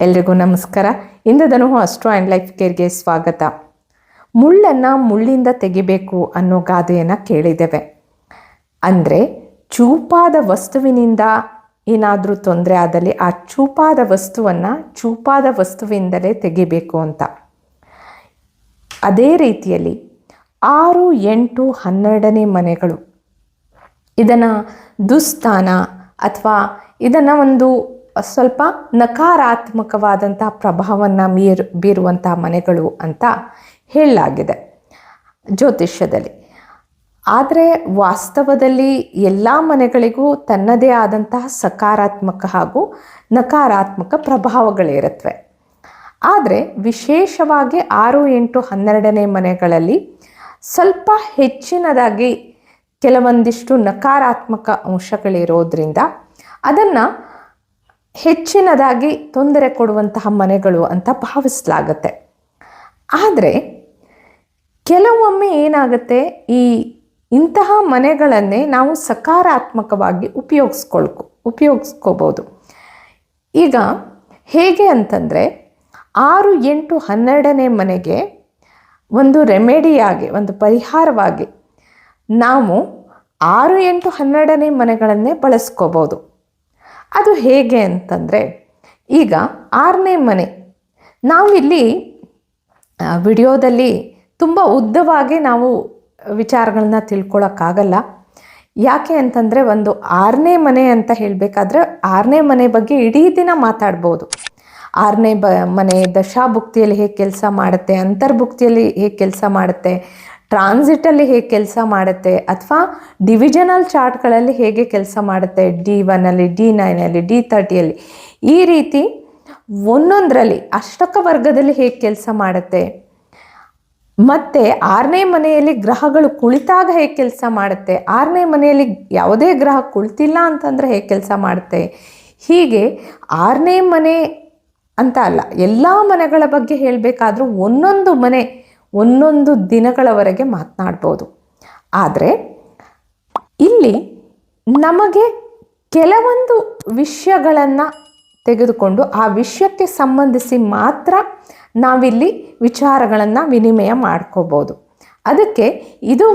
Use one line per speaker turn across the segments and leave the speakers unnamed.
ಎಲ್ರಿಗೂ ನಮಸ್ಕಾರ. ಇಂದು astro and life ಕೇರ್ಗೆ ಸ್ವಾಗತ. ಮುಳ್ಳನ್ನು ಮುಳ್ಳಿಂದ ತೆಗಿಬೇಕು ಅನ್ನೋ ಗಾದೆಯನ್ನು ಕೇಳಿದ್ದೇವೆ. ಅಂದರೆ ಚೂಪಾದ ವಸ್ತುವಿನಿಂದ ಏನಾದರೂ ತೊಂದರೆ ಆದಲ್ಲಿ ಆ ಚೂಪಾದ ವಸ್ತುವನ್ನು ಚೂಪಾದ ವಸ್ತುವಿಂದಲೇ ತೆಗಿಬೇಕು ಅಂತ. ಅದೇ ರೀತಿಯಲ್ಲಿ 6, 8, 12ನೇ ಮನೆಗಳು, ಇದನ್ನು ದುಸ್ಥಾನ ಅಥವಾ ಇದನ್ನು ಒಂದು ಸ್ವಲ್ಪ ನಕಾರಾತ್ಮಕವಾದಂಥ ಪ್ರಭಾವವನ್ನು ಬೀರುವಂತಹ ಮನೆಗಳು ಅಂತ ಹೇಳಲಾಗಿದೆ ಜ್ಯೋತಿಷ್ಯದಲ್ಲಿ. ಆದರೆ ವಾಸ್ತವದಲ್ಲಿ ಎಲ್ಲ ಮನೆಗಳಿಗೂ ತನ್ನದೇ ಆದಂತಹ ಸಕಾರಾತ್ಮಕ ಹಾಗೂ ನಕಾರಾತ್ಮಕ ಪ್ರಭಾವಗಳಿರುತ್ತವೆ. ಆದರೆ ವಿಶೇಷವಾಗಿ 6, 8, 12ನೇ ಮನೆಗಳಲ್ಲಿ ಸ್ವಲ್ಪ ಹೆಚ್ಚಿನದಾಗಿ ಕೆಲವೊಂದಿಷ್ಟು ನಕಾರಾತ್ಮಕ ಅಂಶಗಳಿರೋದ್ರಿಂದ ಅದನ್ನು ಹೆಚ್ಚಿನದಾಗಿ ತೊಂದರೆ ಕೊಡುವಂತಹ ಮನೆಗಳು ಅಂತ ಭಾವಿಸಲಾಗುತ್ತೆ. ಆದರೆ ಕೆಲವೊಮ್ಮೆ ಏನಾಗುತ್ತೆ, ಇಂತಹ ಮನೆಗಳನ್ನೇ ನಾವು ಸಕಾರಾತ್ಮಕವಾಗಿ ಉಪಯೋಗಿಸ್ಕೋಬೋದು. ಈಗ ಹೇಗೆ ಅಂತಂದರೆ 6, 8, 12ನೇ ಮನೆಗೆ ಒಂದು ರೆಮಿಡಿಯಾಗಿ, ಒಂದು ಪರಿಹಾರವಾಗಿ ನಾವು 6, 8, 12ನೇ ಮನೆಗಳನ್ನೇ ಬಳಸ್ಕೋಬೋದು. ಅದು ಹೇಗೆ ಅಂತಂದರೆ, ಈಗ 6ನೇ ಮನೆ, ನಾವಿಲ್ಲಿ ವಿಡಿಯೋದಲ್ಲಿ ತುಂಬ ಉದ್ದವಾಗಿ ನಾವು ವಿಚಾರಗಳನ್ನ ತಿಳ್ಕೊಳ್ಳೋಕ್ಕಾಗಲ್ಲ. ಯಾಕೆ ಅಂತಂದರೆ, ಒಂದು 6ನೇ ಮನೆ ಅಂತ ಹೇಳಬೇಕಾದ್ರೆ 6ನೇ ಮನೆ ಬಗ್ಗೆ ಇಡೀ ದಿನ ಮಾತಾಡ್ಬೋದು. 6ನೇ ಮನೆ ದಶಾಭುಕ್ತಿಯಲ್ಲಿ ಹೇಗೆ ಕೆಲಸ ಮಾಡುತ್ತೆ, ಅಂತರ್ಭುಕ್ತಿಯಲ್ಲಿ ಹೇಗೆ ಕೆಲಸ ಮಾಡುತ್ತೆ, ಟ್ರಾನ್ಸಿಟಲ್ಲಿ ಹೇಗೆ ಕೆಲಸ ಮಾಡುತ್ತೆ, ಅಥವಾ ಡಿವಿಷನಲ್ ಚಾರ್ಟ್ಗಳಲ್ಲಿ ಹೇಗೆ ಕೆಲಸ ಮಾಡುತ್ತೆ, D1ಅಲ್ಲಿ, D9ಅಲ್ಲಿ, D30ಯಲ್ಲಿ, ಈ ರೀತಿ ಒಂದೊಂದರಲ್ಲಿ ಅಷ್ಟಕ ವರ್ಗದಲ್ಲಿ ಹೇಗೆ ಕೆಲಸ ಮಾಡುತ್ತೆ, ಮತ್ತು 6ನೇ ಮನೆಯಲ್ಲಿ ಗ್ರಹಗಳು ಕುಳಿತಾಗ ಹೇಗೆ ಕೆಲಸ ಮಾಡುತ್ತೆ, 6ನೇ ಮನೆಯಲ್ಲಿ ಯಾವುದೇ ಗ್ರಹ ಕುಳಿತಿಲ್ಲ ಅಂತಂದರೆ ಹೇಗೆ ಕೆಲಸ ಮಾಡುತ್ತೆ, ಹೀಗೆ 6ನೇ ಮನೆ ಅಂತ ಅಲ್ಲ, ಎಲ್ಲ ಮನೆಗಳ ಬಗ್ಗೆ ಹೇಳಬೇಕಾದ್ರೂ ಒಂದೊಂದು ಮನೆ ಒಂದೊಂದು ದಿನಗಳವರೆಗೆ ಮಾತನಾಡ್ಬೋದು. ಆದರೆ ಇಲ್ಲಿ ನಮಗೆ ಕೆಲವೊಂದು ವಿಷಯಗಳನ್ನು ತೆಗೆದುಕೊಂಡು ಆ ವಿಷಯಕ್ಕೆ ಸಂಬಂಧಿಸಿ ಮಾತ್ರ ನಾವಿಲ್ಲಿ ವಿಚಾರಗಳನ್ನು ವಿನಿಮಯ ಮಾಡ್ಕೋಬೋದು. ಅದಕ್ಕೆ ಇದು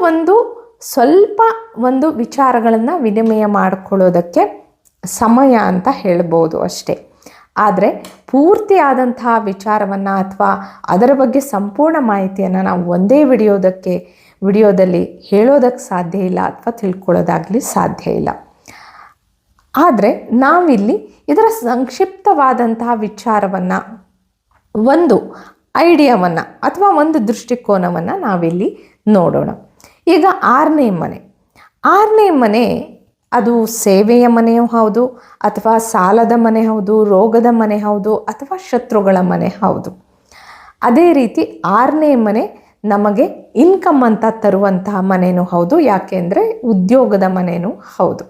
ಸ್ವಲ್ಪ ವಿಚಾರಗಳನ್ನು ವಿನಿಮಯ ಮಾಡಿಕೊಳ್ಳೋದಕ್ಕೆ ಸಮಯ ಅಂತ ಹೇಳ್ಬೋದು ಅಷ್ಟೇ. ಆದರೆ ಪೂರ್ತಿಯಾದಂತಹ ವಿಚಾರವನ್ನು ಅಥವಾ ಅದರ ಬಗ್ಗೆ ಸಂಪೂರ್ಣ ಮಾಹಿತಿಯನ್ನು ನಾವು ಒಂದೇ ವಿಡಿಯೋದಲ್ಲಿ ಹೇಳೋದಕ್ಕೆ ಸಾಧ್ಯ ಇಲ್ಲ, ಅಥವಾ ತಿಳ್ಕೊಳ್ಳೋದಾಗಲಿ ಸಾಧ್ಯ ಇಲ್ಲ. ಆದರೆ ನಾವಿಲ್ಲಿ ಇದರ ಸಂಕ್ಷಿಪ್ತವಾದಂತಹ ವಿಚಾರವನ್ನು, ಒಂದು ಐಡಿಯಾವನ್ನು ಅಥವಾ ಒಂದು ದೃಷ್ಟಿಕೋನವನ್ನು ನಾವಿಲ್ಲಿ ನೋಡೋಣ. ಈಗ 6ನೇ ಮನೆ ಅದು ಸೇವೆಯ ಮನೆಯೂ ಹೌದು, ಅಥವಾ ಸಾಲದ ಮನೆ ಹೌದು, ರೋಗದ ಮನೆ ಹೌದು, ಅಥವಾ ಶತ್ರುಗಳ ಮನೆ ಹೌದು. ಅದೇ ರೀತಿ 6ನೇ ಮನೆ ನಮಗೆ ಇನ್ಕಮ್ ಅಂತ ತರುವಂತಹ ಮನೆಯೂ ಹೌದು, ಯಾಕೆಂದರೆ ಉದ್ಯೋಗದ ಮನೆಯೂ ಹೌದು.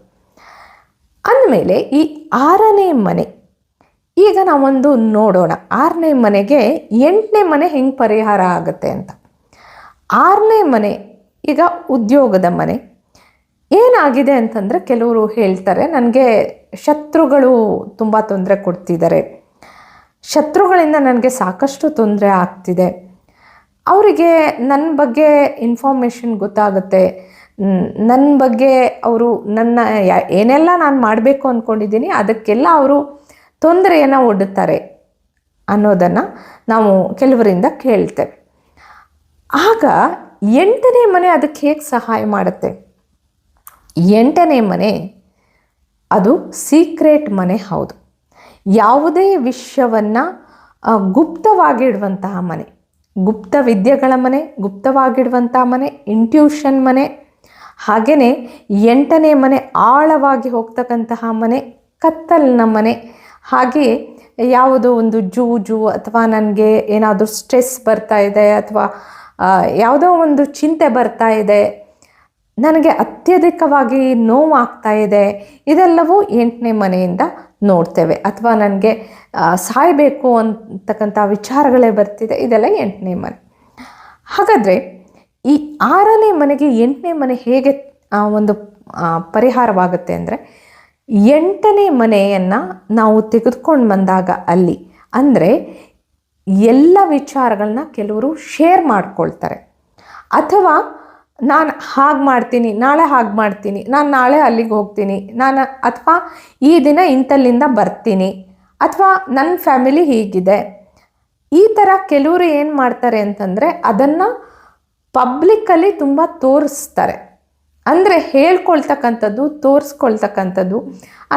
ಅಂದಮೇಲೆ ಈ 6ನೇ ಮನೆ, ಈಗ ನಾವೊಂದು ನೋಡೋಣ 6ನೇ ಮನೆಗೆ 8ನೇ ಮನೆ ಹೆಂಗೆ ಪರಿಹಾರ ಆಗುತ್ತೆ ಅಂತ. 6ನೇ ಮನೆ ಈಗ ಉದ್ಯೋಗದ ಮನೆ. ಏನಾಗಿದೆ ಅಂತಂದರೆ, ಕೆಲವರು ಹೇಳ್ತಾರೆ ನನಗೆ ಶತ್ರುಗಳು ತುಂಬ ತೊಂದರೆ ಕೊಡ್ತಿದ್ದಾರೆ, ಶತ್ರುಗಳಿಂದ ನನಗೆ ಸಾಕಷ್ಟು ತೊಂದರೆ ಆಗ್ತಿದೆ, ಅವರಿಗೆ ನನ್ನ ಬಗ್ಗೆ ಇನ್ಫಾರ್ಮೇಷನ್ ಗೊತ್ತಾಗುತ್ತೆ, ನನ್ನ ಬಗ್ಗೆ ಅವರು ಏನೆಲ್ಲ ನಾನು ಮಾಡಬೇಕು ಅಂದ್ಕೊಂಡಿದ್ದೀನಿ ಅದಕ್ಕೆಲ್ಲ ಅವರು ತೊಂದರೆಯನ್ನು ಒಡ್ಡುತ್ತಾರೆ ಅನ್ನೋದನ್ನು ನಾವು ಕೆಲವರಿಂದ ಕೇಳ್ತೇವೆ. ಆಗ 8ನೇ ಮನೆ ಅದಕ್ಕೆ ಹೇಗೆ ಸಹಾಯ ಮಾಡುತ್ತೆ? 8ನೇ ಮನೆ ಅದು ಸೀಕ್ರೆಟ್ ಮನೆ ಹೌದು. ಯಾವುದೇ ವಿಷಯವನ್ನು ಗುಪ್ತವಾಗಿಡುವಂತಹ ಮನೆ, ಗುಪ್ತ ವಿದ್ಯೆಗಳ ಮನೆ, ಗುಪ್ತವಾಗಿಡುವಂತಹ ಮನೆ, ಇಂಟ್ಯೂಷನ್ ಮನೆ. ಹಾಗೆಯೇ 8ನೇ ಮನೆ ಆಳವಾಗಿ ಹೋಗ್ತಕ್ಕಂತಹ ಮನೆ, ಕತ್ತಲಿನ ಮನೆ. ಹಾಗೆಯೇ ಯಾವುದೋ ಒಂದು ಜೂಜು ಅಥವಾ ನನಗೆ ಏನಾದರೂ ಸ್ಟ್ರೆಸ್ ಬರ್ತಾ ಇದೆ, ಅಥವಾ ಯಾವುದೋ ಒಂದು ಚಿಂತೆ ಬರ್ತಾ ಇದೆ, ನನಗೆ ಅತ್ಯಧಿಕವಾಗಿ ನೋವಾಗ್ತಾ ಇದೆ, ಇದೆಲ್ಲವೂ 8ನೇ ಮನೆಯಿಂದ ನೋಡ್ತೇವೆ. ಅಥವಾ ನನಗೆ ಸಾಯಬೇಕು ಅಂತಕ್ಕಂಥ ವಿಚಾರಗಳೇ ಬರ್ತಿದೆ, ಇದೆಲ್ಲ 8ನೇ ಮನೆ. ಹಾಗಾದರೆ ಈ 6ನೇ ಮನೆಗೆ 8ನೇ ಮನೆ ಹೇಗೆ ಒಂದು ಪರಿಹಾರವಾಗುತ್ತೆ ಅಂದರೆ, 8ನೇ ಮನೆಯನ್ನು ನಾವು ತೆಗೆದುಕೊಂಡು ಬಂದಾಗ ಅಲ್ಲಿ ಅಂದರೆ ಎಲ್ಲ ವಿಚಾರಗಳನ್ನ ಕೆಲವರು ಶೇರ್ ಮಾಡ್ಕೊಳ್ತಾರೆ. ಅಥವಾ ನಾನು ಹಾಗೆ ಮಾಡ್ತೀನಿ, ನಾಳೆ ಹಾಗೆ ಮಾಡ್ತೀನಿ, ನಾನು ನಾಳೆ ಅಲ್ಲಿಗೆ ಹೋಗ್ತೀನಿ, ಅಥವಾ ಈ ದಿನ ಇಂಥಲ್ಲಿಂದ ಬರ್ತೀನಿ, ಅಥವಾ ನನ್ನ ಫ್ಯಾಮಿಲಿ ಹೀಗಿದೆ. ಈ ಥರ ಕೆಲವರು ಏನು ಮಾಡ್ತಾರೆ ಅಂತಂದರೆ ಅದನ್ನು ಪಬ್ಲಿಕ್ಕಲ್ಲಿ ತುಂಬ ತೋರಿಸ್ತಾರೆ. ಅಂದರೆ ಹೇಳ್ಕೊಳ್ತಕ್ಕಂಥದ್ದು, ತೋರಿಸ್ಕೊಳ್ತಕ್ಕಂಥದ್ದು.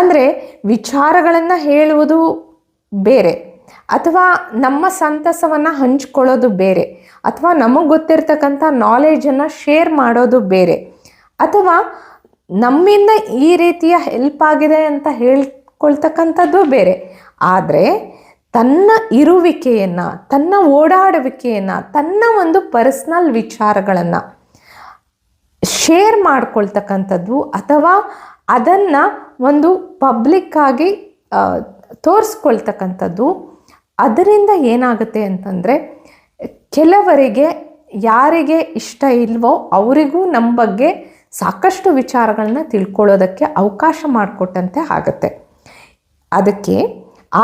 ಅಂದರೆ ವಿಚಾರಗಳನ್ನು ಹೇಳುವುದು ಬೇರೆ, ಅಥವಾ ನಮ್ಮ ಸಂತಸವನ್ನು ಹಂಚ್ಕೊಳ್ಳೋದು ಬೇರೆ, ಅಥವಾ ನಮಗೆ ಗೊತ್ತಿರ್ತಕ್ಕಂಥ ನಾಲೆಜನ್ನು ಶೇರ್ ಮಾಡೋದು ಬೇರೆ, ಅಥವಾ ನಮ್ಮಿಂದ ಈ ರೀತಿಯ ಹೆಲ್ಪ್ ಆಗಿದೆ ಅಂತ ಹೇಳ್ಕೊಳ್ತಕ್ಕಂಥದ್ದು ಬೇರೆ. ಆದರೆ ತನ್ನ ಇರುವಿಕೆಯನ್ನು, ತನ್ನ ಓಡಾಡುವಿಕೆಯನ್ನು, ತನ್ನ ಒಂದು ಪರ್ಸ್ನಲ್ ವಿಚಾರಗಳನ್ನು ಶೇರ್ ಮಾಡ್ಕೊಳ್ತಕ್ಕಂಥದ್ದು, ಅಥವಾ ಅದನ್ನು ಒಂದು ಪಬ್ಲಿಕ್ಕಾಗಿ ತೋರಿಸ್ಕೊಳ್ತಕ್ಕಂಥದ್ದು, ಅದರಿಂದ ಏನಾಗುತ್ತೆ ಅಂತಂದರೆ ಕೆಲವರಿಗೆ ಯಾರಿಗೆ ಇಷ್ಟ ಇಲ್ವೋ ಅವರಿಗೂ ನಮ್ಮ ಬಗ್ಗೆ ಸಾಕಷ್ಟು ವಿಚಾರಗಳನ್ನ ತಿಳ್ಕೊಳ್ಳೋದಕ್ಕೆ ಅವಕಾಶ ಮಾಡಿಕೊಟ್ಟಂತೆ ಆಗುತ್ತೆ. ಅದಕ್ಕೆ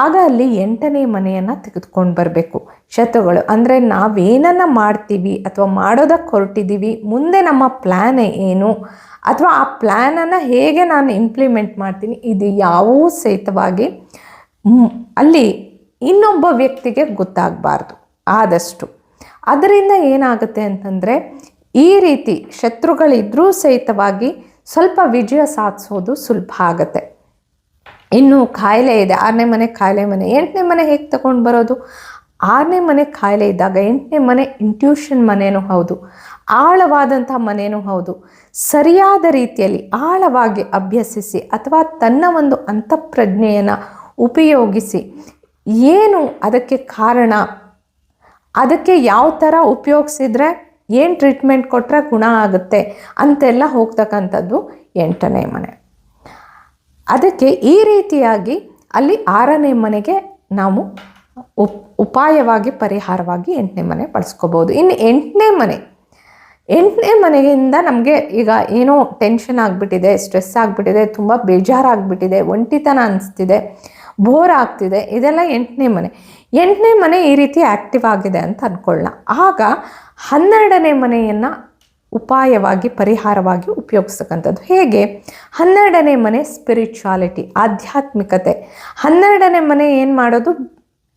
ಆಗ ಅಲ್ಲಿ 8ನೇ ಮನೆಯನ್ನು ತೆಗೆದುಕೊಂಡು ಬರಬೇಕು ಶತ್ರುಗಳು. ಅಂದರೆ ನಾವೇನನ್ನು ಮಾಡ್ತೀವಿ ಅಥವಾ ಮಾಡೋದಕ್ಕೆ ಹೊರಟಿದ್ದೀವಿ, ಮುಂದೆ ನಮ್ಮ ಪ್ಲ್ಯಾನ್ ಏನು, ಅಥವಾ ಆ ಪ್ಲ್ಯಾನನ್ನು ಹೇಗೆ ನಾನು ಇಂಪ್ಲಿಮೆಂಟ್ ಮಾಡ್ತೀನಿ, ಇದು ಯಾವೂ ಸಹಿತವಾಗಿ ಅಲ್ಲಿ ಇನ್ನೊಬ್ಬ ವ್ಯಕ್ತಿಗೆ ಗೊತ್ತಾಗಬಾರ್ದು ಆದಷ್ಟು. ಅದರಿಂದ ಏನಾಗುತ್ತೆ ಅಂತಂದರೆ ಈ ರೀತಿ ಶತ್ರುಗಳಿದ್ರೂ ಸಹಿತವಾಗಿ ಸ್ವಲ್ಪ ವಿಜಯ ಸಾಧಿಸೋದು ಸುಲಭ ಆಗುತ್ತೆ. ಇನ್ನು ಕಾಯಿಲೆ ಇದೆ, 6ನೇ ಮನೆ ಕಾಯಿಲೆ ಮನೆ. 8ನೇ ಮನೆ ಹೇಗೆ ತಗೊಂಡು ಬರೋದು? 6ನೇ ಮನೆ ಕಾಯಿಲೆ ಇದ್ದಾಗ 8ನೇ ಮನೆ ಇಂಟ್ಯೂಷನ್ ಮನೆಯೂ ಹೌದು, ಆಳವಾದಂಥ ಮನೆಯೂ ಹೌದು. ಸರಿಯಾದ ರೀತಿಯಲ್ಲಿ ಆಳವಾಗಿ ಅಭ್ಯಸಿಸಿ ಅಥವಾ ತನ್ನ ಒಂದು ಅಂತಃಪ್ರಜ್ಞೆಯನ್ನು ಉಪಯೋಗಿಸಿ ಏನು ಅದಕ್ಕೆ ಕಾರಣ, ಅದಕ್ಕೆ ಯಾವ ಥರ ಉಪಯೋಗಿಸಿದ್ರೆ ಏನು ಟ್ರೀಟ್ಮೆಂಟ್ ಕೊಟ್ಟರೆ ಗುಣ ಆಗುತ್ತೆ ಅಂತೆಲ್ಲ ಹೋಗ್ತಕ್ಕಂಥದ್ದು 8ನೇ ಮನೆ. ಅದಕ್ಕೆ ಈ ರೀತಿಯಾಗಿ ಅಲ್ಲಿ 6ನೇ ಮನೆಗೆ ನಾವು ಉಪಾಯವಾಗಿ ಪರಿಹಾರವಾಗಿ 8ನೇ ಮನೆ ಬಳಸ್ಕೋಬೋದು. ಇನ್ನು 8ನೇ ಮನೆಯಿಂದ ನಮಗೆ ಈಗ ಏನೋ ಟೆನ್ಷನ್ ಆಗಿಬಿಟ್ಟಿದೆ, ಸ್ಟ್ರೆಸ್ ಆಗಿಬಿಟ್ಟಿದೆ, ತುಂಬ ಬೇಜಾರಾಗಿಬಿಟ್ಟಿದೆ, ಒಂಟಿತನ ಅನಿಸ್ತಿದೆ, ಬೋರ್ ಆಗ್ತಿದೆ, ಇದೆಲ್ಲ 8ನೇ ಮನೆ. 8ನೇ ಮನೆ ಈ ರೀತಿ ಆ್ಯಕ್ಟಿವ್ ಆಗಿದೆ ಅಂತ ಅಂದ್ಕೊಳ್ಳೋಣ. ಆಗ 12ನೇ ಮನೆಯನ್ನು ಉಪಾಯವಾಗಿ ಪರಿಹಾರವಾಗಿ ಉಪಯೋಗಿಸ್ತಕ್ಕಂಥದ್ದು ಹೇಗೆ? 12ನೇ ಮನೆ ಸ್ಪಿರಿಚುವಾಲಿಟಿ, ಆಧ್ಯಾತ್ಮಿಕತೆ. 12ನೇ ಮನೆ ಏನು ಮಾಡೋದು?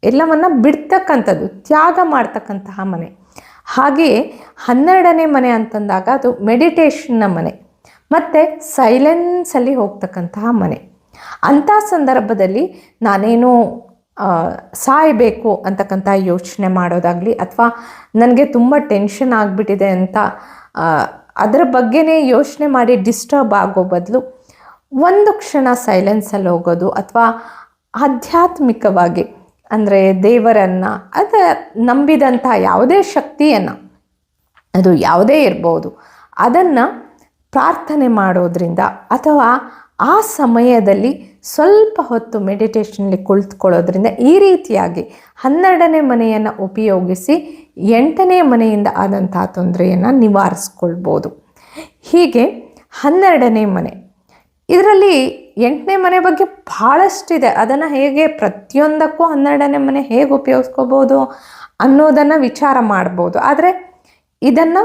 ಎಲ್ಲವನ್ನು ಬಿಡ್ತಕ್ಕಂಥದ್ದು, ತ್ಯಾಗ ಮಾಡ್ತಕ್ಕಂತಹ ಮನೆ. ಹಾಗೆಯೇ 12ನೇ ಮನೆ ಅಂತಂದಾಗ ಅದು ಮೆಡಿಟೇಷನ್ನ ಮನೆ ಮತ್ತು ಸೈಲೆನ್ಸಲ್ಲಿ ಹೋಗ್ತಕ್ಕಂತಹ ಮನೆ. ಅಂಥ ಸಂದರ್ಭದಲ್ಲಿ ನಾನೇನೋ ಸಾಯಬೇಕು ಅಂತಕ್ಕಂಥ ಯೋಚನೆ ಮಾಡೋದಾಗಲಿ, ಅಥವಾ ನನಗೆ ತುಂಬ ಟೆನ್ಷನ್ ಆಗಿಬಿಟ್ಟಿದೆ ಅಂತ ಅದರ ಬಗ್ಗೆನೇ ಯೋಚನೆ ಮಾಡಿ ಡಿಸ್ಟರ್ಬ್ ಆಗೋ ಬದಲು ಒಂದು ಕ್ಷಣ ಸೈಲೆನ್ಸಲ್ಲಿ ಹೋಗೋದು, ಅಥವಾ ಆಧ್ಯಾತ್ಮಿಕವಾಗಿ ಅಂದರೆ ದೇವರನ್ನು, ನಂಬಿದಂಥ ಯಾವುದೇ ಶಕ್ತಿಯನ್ನು, ಅದು ಯಾವುದೇ ಇರ್ಬೋದು, ಅದನ್ನು ಪ್ರಾರ್ಥನೆ ಮಾಡೋದ್ರಿಂದ ಅಥವಾ ಆ ಸಮಯದಲ್ಲಿ ಸ್ವಲ್ಪ ಹೊತ್ತು ಮೆಡಿಟೇಷನ್ಲಿ ಕುಳಿತುಕೊಳ್ಳೋದ್ರಿಂದ ಈ ರೀತಿಯಾಗಿ 12ನೇ ಮನೆಯನ್ನು ಉಪಯೋಗಿಸಿ 8ನೇ ಮನೆಯಿಂದ ಆದಂಥ ತೊಂದರೆಯನ್ನು ನಿವಾರಿಸ್ಕೊಳ್ಬೋದು. ಹೀಗೆ 12ನೇ ಮನೆ, ಇದರಲ್ಲಿ 8ನೇ ಮನೆ ಬಗ್ಗೆ ಭಾಳಷ್ಟಿದೆ. ಅದನ್ನು ಹೇಗೆ ಪ್ರತಿಯೊಂದಕ್ಕೂ 12ನೇ ಮನೆ ಹೇಗೆ ಉಪಯೋಗಿಸ್ಕೋಬೋದು ಅನ್ನೋದನ್ನು ವಿಚಾರ ಮಾಡ್ಬೋದು. ಆದರೆ ಇದನ್ನು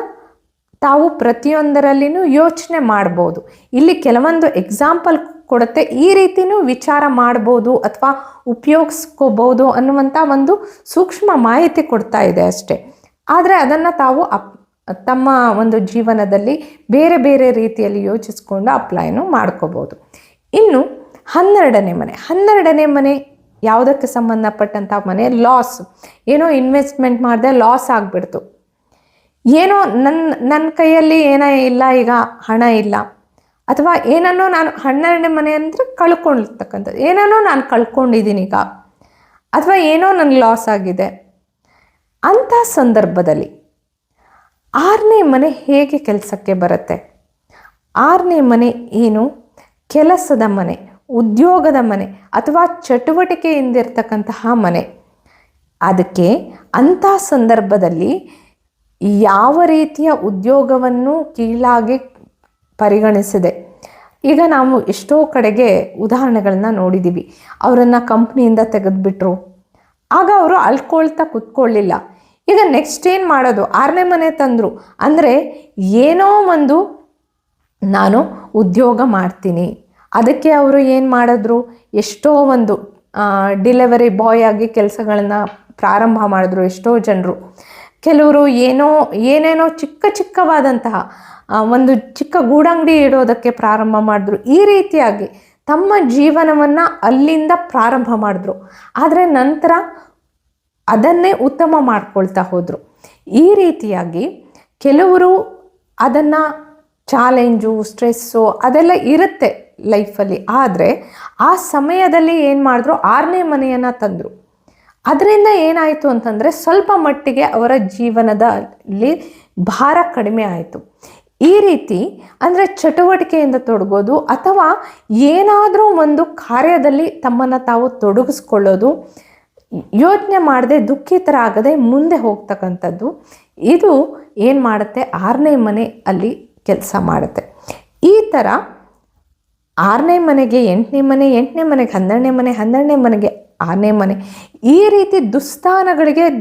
ತಾವು ಪ್ರತಿಯೊಂದರಲ್ಲಿನೂ ಯೋಚನೆ ಮಾಡ್ಬೋದು. ಇಲ್ಲಿ ಕೆಲವೊಂದು ಎಕ್ಸಾಂಪಲ್ ಕೊಡುತ್ತೆ, ಈ ರೀತಿಯೂ ವಿಚಾರ ಮಾಡ್ಬೋದು ಅಥವಾ ಉಪಯೋಗಿಸ್ಕೋಬೋದು ಅನ್ನುವಂಥ ಒಂದು ಸೂಕ್ಷ್ಮ ಮಾಹಿತಿ ಕೊಡ್ತಾ ಇದೆ ಅಷ್ಟೇ. ಆದರೆ ಅದನ್ನು ತಾವು ತಮ್ಮ ಒಂದು ಜೀವನದಲ್ಲಿ ಬೇರೆ ಬೇರೆ ರೀತಿಯಲ್ಲಿ ಯೋಚಿಸ್ಕೊಂಡು ಅಪ್ಲೈನು ಮಾಡ್ಕೋಬೋದು. ಇನ್ನು 12ನೇ ಮನೆ ಯಾವುದಕ್ಕೆ ಸಂಬಂಧಪಟ್ಟಂಥ ಮನೆ? ಲಾಸ್. ಏನೋ ಇನ್ವೆಸ್ಟ್ಮೆಂಟ್ ಮಾಡಿದೆ, ಲಾಸ್ ಆಗಿಬಿಡ್ತು, ಏನೋ ನನ್ನ ಕೈಯಲ್ಲಿ ಏನೋ ಇಲ್ಲ, ಈಗ ಹಣ ಇಲ್ಲ, ಅಥವಾ ಏನನ್ನೋ ನಾನು 12ನೇ ಮನೆ ಅಂದರೆ ಕಳ್ಕೊಂಡಿರ್ತಕ್ಕಂಥದ್ದು, ಏನನ್ನೋ ನಾನು ಕಳ್ಕೊಂಡಿದ್ದೀನಿ ಈಗ, ಅಥವಾ ಏನೋ ನನಗೆ ಲಾಸ್ ಆಗಿದೆ. ಅಂಥ ಸಂದರ್ಭದಲ್ಲಿ 6ನೇ ಮನೆ ಹೇಗೆ ಕೆಲಸಕ್ಕೆ ಬರುತ್ತೆ? 6ನೇ ಮನೆ ಏನು? ಕೆಲಸದ ಮನೆ, ಉದ್ಯೋಗದ ಮನೆ, ಅಥವಾ ಚಟುವಟಿಕೆಯಿಂದಿರ್ತಕ್ಕಂತಹ ಮನೆ. ಅದಕ್ಕೆ ಅಂಥ ಸಂದರ್ಭದಲ್ಲಿ ಯಾವ ರೀತಿಯ ಉದ್ಯೋಗವನ್ನು ಕೀಳಾಗಿ ಪರಿಗಣಿಸಿದೆ. ಈಗ ನಾವು ಎಷ್ಟೋ ಕಡೆಗೆ ಉದಾಹರಣೆಗಳನ್ನ ನೋಡಿದ್ದೀವಿ. ಅವರನ್ನು ಕಂಪ್ನಿಯಿಂದ ತೆಗೆದುಬಿಟ್ರು, ಆಗ ಅವರು ಅಳ್ಕೊಳ್ತಾ ಕೂತ್ಕೊಳ್ಳಿಲ್ಲ. ಈಗ ನೆಕ್ಸ್ಟ್ ಏನು ಮಾಡೋದು, 6ನೇ ಮನೆ ತಂದರು ಅಂದರೆ ಏನೋ ಒಂದು ನಾನು ಉದ್ಯೋಗ ಮಾಡ್ತೀನಿ. ಅದಕ್ಕೆ ಅವರು ಏನು ಮಾಡಿದ್ರು, ಎಷ್ಟೋ ಒಂದು ಡಿಲಿವರಿ ಬಾಯ್ ಆಗಿ ಕೆಲಸಗಳನ್ನ ಪ್ರಾರಂಭ ಮಾಡಿದ್ರು ಎಷ್ಟೋ ಜನರು. ಕೆಲವರು ಏನೇನೋ ಚಿಕ್ಕವಾದಂತಹ ಒಂದು ಚಿಕ್ಕ ಗೂಡಂಗಡಿ ಇಡೋದಕ್ಕೆ ಪ್ರಾರಂಭ ಮಾಡಿದ್ರು. ಈ ರೀತಿಯಾಗಿ ತಮ್ಮ ಜೀವನವನ್ನು ಅಲ್ಲಿಂದ ಪ್ರಾರಂಭ ಮಾಡಿದ್ರು. ಆದರೆ ನಂತರ ಅದನ್ನೇ ಉತ್ತಮ ಮಾಡ್ಕೊಳ್ತಾ ಹೋದರು. ಈ ರೀತಿಯಾಗಿ ಕೆಲವರು ಅದನ್ನು ಚಾಲೆಂಜು, ಸ್ಟ್ರೆಸ್ಸು ಅದೆಲ್ಲ ಇರುತ್ತೆ ಲೈಫಲ್ಲಿ. ಆದರೆ ಆ ಸಮಯದಲ್ಲಿ ಏನು ಮಾಡಿದ್ರು, 6ನೇ ಮನೆಯನ್ನು ತಂದರು. ಅದರಿಂದ ಏನಾಯಿತು ಅಂತಂದರೆ ಸ್ವಲ್ಪ ಮಟ್ಟಿಗೆ ಅವರ ಜೀವನದಲ್ಲಿ ಭಾರ ಕಡಿಮೆ ಆಯಿತು. ಈ ರೀತಿ ಅಂದರೆ ಚಟುವಟಿಕೆಯಿಂದ ತೊಡಗೋದು ಅಥವಾ ಏನಾದರೂ ಒಂದು ಕಾರ್ಯದಲ್ಲಿ ತಮ್ಮನ್ನು ತಾವು ತೊಡಗಿಸ್ಕೊಳ್ಳೋದು, ಯೋಚನೆ ಮಾಡದೆ ದುಃಖಿತರಾಗದೆ ಮುಂದೆ ಹೋಗ್ತಕ್ಕಂಥದ್ದು, ಇದು ಏನು ಮಾಡುತ್ತೆ, 6ನೇ ಮನೆ ಅಲ್ಲಿ ಕೆಲಸ ಮಾಡುತ್ತೆ. ಈ ಥರ 6ನೇ ಮನೆಗೆ 8ನೇ ಮನೆ, 8ನೇ ಮನೆಗೆ 12ನೇ ಮನೆ, 12ನೇ ಮನೆಗೆ 6ನೇ ಮನೆ, ಈ ರೀತಿ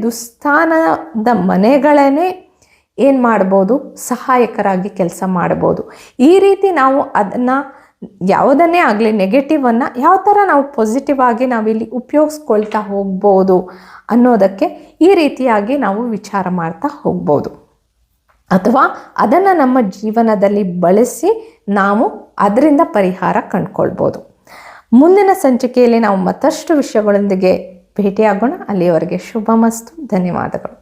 ದುಸ್ಥಾನದ ಮನೆಗಳನ್ನೇ ಏನು ಮಾಡ್ಬೋದು, ಸಹಾಯಕರಾಗಿ ಕೆಲಸ ಮಾಡ್ಬೋದು. ಈ ರೀತಿ ನಾವು ಅದನ್ನು ಯಾವುದನ್ನೇ ಆಗಲಿ ನೆಗೆಟಿವನ್ನು ಯಾವ ಥರ ನಾವು ಪಾಸಿಟಿವ್ ಆಗಿ ನಾವಿಲ್ಲಿ ಉಪಯೋಗಿಸ್ಕೊಳ್ತಾ ಹೋಗ್ಬೋದು ಅನ್ನೋದಕ್ಕೆ ಈ ರೀತಿಯಾಗಿ ನಾವು ವಿಚಾರ ಮಾಡ್ತಾ ಹೋಗ್ಬೋದು. ಅಥವಾ ಅದನ್ನು ನಮ್ಮ ಜೀವನದಲ್ಲಿ ಬಳಸಿ ನಾವು ಅದರಿಂದ ಪರಿಹಾರ ಕಂಡುಕೊಳ್ಬೋದು. ಮುಂದಿನ ಸಂಚಿಕೆಯಲ್ಲಿ ನಾವು ಮತ್ತಷ್ಟು ವಿಷಯಗಳೊಂದಿಗೆ ಭೇಟಿಯಾಗೋಣ. ಅಲ್ಲಿಯವರೆಗೆ ಶುಭಮಸ್ತು. ಧನ್ಯವಾದಗಳು.